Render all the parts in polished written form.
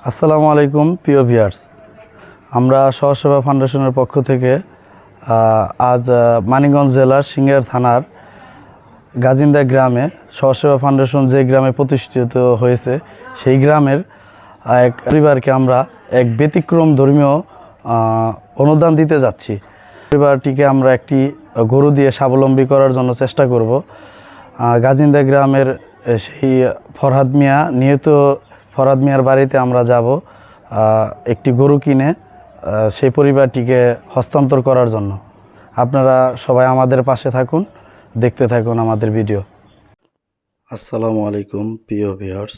আসসালামু আলাইকুম প্রিয় ভিউয়ার্স, আমরা সহসেবা ফাউন্ডেশনের পক্ষ থেকে আজ মানিকগঞ্জ জেলার সিংড়াইর থানার গাজিন্দা গ্রামে সহসেবা ফাউন্ডেশন যে গ্রামে প্রতিষ্ঠিত হয়েছে সেই গ্রামের এক পরিবারকে আমরা এক ব্যতিক্রম ধর্মীয় অনুদান দিতে যাচ্ছি। পরিবারটিকে আমরা একটি গরু দিয়ে স্বাবলম্বী করার জন্য চেষ্টা করব। গাজিন্দা গ্রামের সেই ফরহাদ মিয়ার বাড়িতে আমরা যাব একটি গরু কিনে সেই পরিবারটিকে হস্তান্তর করার জন্য। আপনারা সবাই আমাদের পাশে থাকুন, দেখতে থাকুন আমাদের ভিডিও। আসসালামু আলাইকুম প্রিয় ভিউয়ার্স,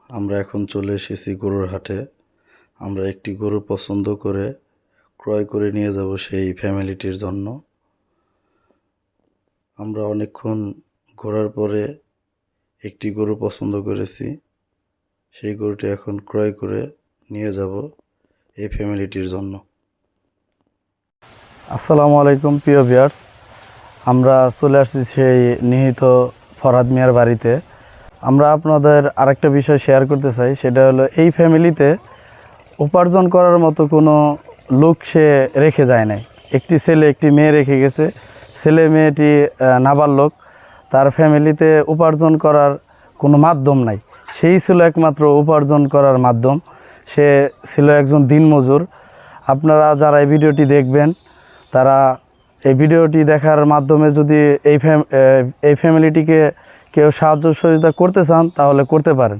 আমরা এখন চলে এসেছি গরুর হাটে। আমরা একটি গরু পছন্দ করে ক্রয় করে নিয়ে যাব সেই ফ্যামিলিটির জন্য। আমরা অনেকক্ষণ ঘোরার পরে একটি গরু পছন্দ করেছি। সেই গরুটি এখন ক্রয় করে নিয়ে যাব এই ফ্যামিলিটির জন্য। আসসালামু আলাইকুম প্রিয় ভিউয়ার্স, আমরা চলে আসছি সেই নিহিত ফরহাদ মিয়ার বাড়িতে। আমরা আপনাদের আরেকটা বিষয় শেয়ার করতে চাই, সেটা হলো এই ফ্যামিলিতে উপার্জন করার মতো কোনো লোক সে রেখে যায় নাই। একটি ছেলে একটি মেয়ে রেখে গেছে। ছেলে মেয়েটি নাবালক, তার ফ্যামিলিতে উপার্জন করার কোনো মাধ্যম নাই। সেই ছিল একমাত্র উপার্জন করার মাধ্যম। সে ছিল একজন দিনমজুর। আপনারা যারা এই ভিডিওটি দেখবেন তারা এই ভিডিওটি দেখার মাধ্যমে যদি এই ফ্যামিলিটিকে কেউ সাহায্য সহযোগিতা করতে চান তাহলে করতে পারেন।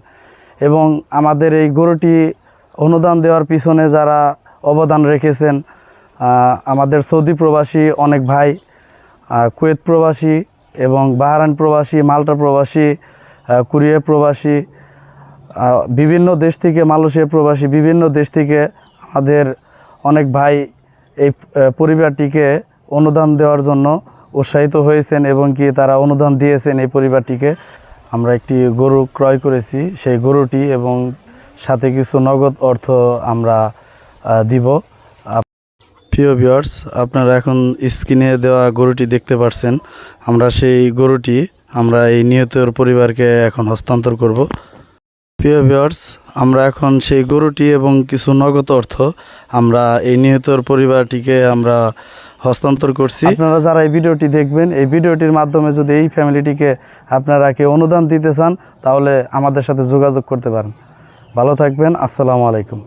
এবং আমাদের এই গরুটি অনুদান দেওয়ার পিছনে যারা অবদান রেখেছেন, আমাদের সৌদি প্রবাসী অনেক ভাই, কুয়েত প্রবাসী এবং বাহরাইন প্রবাসী, মাল্টা প্রবাসী, কোরিয়া প্রবাসী, বিভিন্ন দেশ থেকে, মালয়েশিয়া প্রবাসী, বিভিন্ন দেশ থেকে আমাদের অনেক ভাই এই পরিবারটিকে অনুদান দেওয়ার জন্য উৎসাহিত হয়েছেন এবং কি তারা অনুদান দিয়েছেন এই পরিবারটিকে। আমরা একটি গরু ক্রয় করেছি, সেই গরুটি এবং সাথে কিছু নগদ অর্থ আমরা দিব। প্রিয় ভিউয়ার্স, আপনারা এখন স্ক্রিনে দেওয়া গরুটি দেখতে পাচ্ছেন। আমরা সেই গরুটি আমরা এই নিহতের পরিবারকে এখন হস্তান্তর করব। প্রিয় ভিউয়ার্স, আমরা এখন সেই গরুটি এবং কিছু নগদ অর্থ আমরা এই নিহতের পরিবারটিকে আমরা হস্তান্তর করছি। আপনারা যারা এই ভিডিওটি দেখবেন, এই ভিডিওটির মাধ্যমে যদি এই ফ্যামিলিটিকে আপনারা কেউ অনুদান দিতে চান তাহলে আমাদের সাথে যোগাযোগ করতে পারেন। ভালো থাকবেন। আসসালামু আলাইকুম।